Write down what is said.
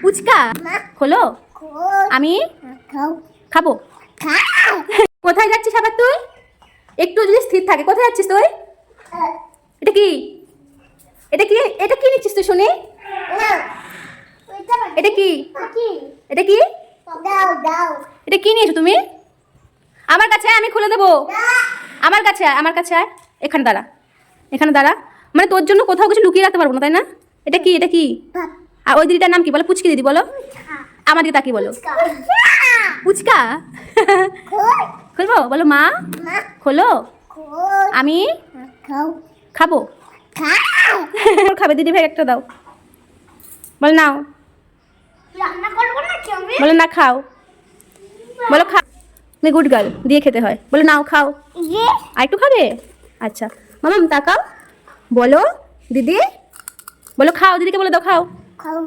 ফুচকা খোলো, আমি খাবো। কোথায় যাচ্ছিস আবার তুই? একটু যদি স্থির থাকে, কোথায় যাচ্ছিস তুই? এটা কি, এটা কি, এটা কি নিচ্ছিস তুই শুনি? এটা কি, এটা কি, এটা কি নিয়েছো তুমি? আমার কাছে আমি খুলে দেবো। আমার কাছে আয়, আমার কাছে আয়। এখানে দাঁড়া, এখানে দাঁড়া। মানে তোর জন্য কোথাও কিছু লুকিয়ে রাখতে পারবো না, তাই না? এটা কি, এটা কি? আর ওই দিদিটার নাম কি বলো? পুচকি দিদি বলো। আমার দিকে তাকি বলো। ফুচকা খুলবো, বলো মা খোলো, আমি খাবো। খাবে দিদি ভাই একটা দাও, বলো নাও, বলো না খাও, বলো খাও। তুমি গুড গার্ল, দিয়ে খেতে হয়। বলো নাও খাও। আর একটু খাবে? আচ্ছা মামাম তাকাও, বলো দিদি, বলো খাও, দিদিকে বলে দাও খাও। খাও।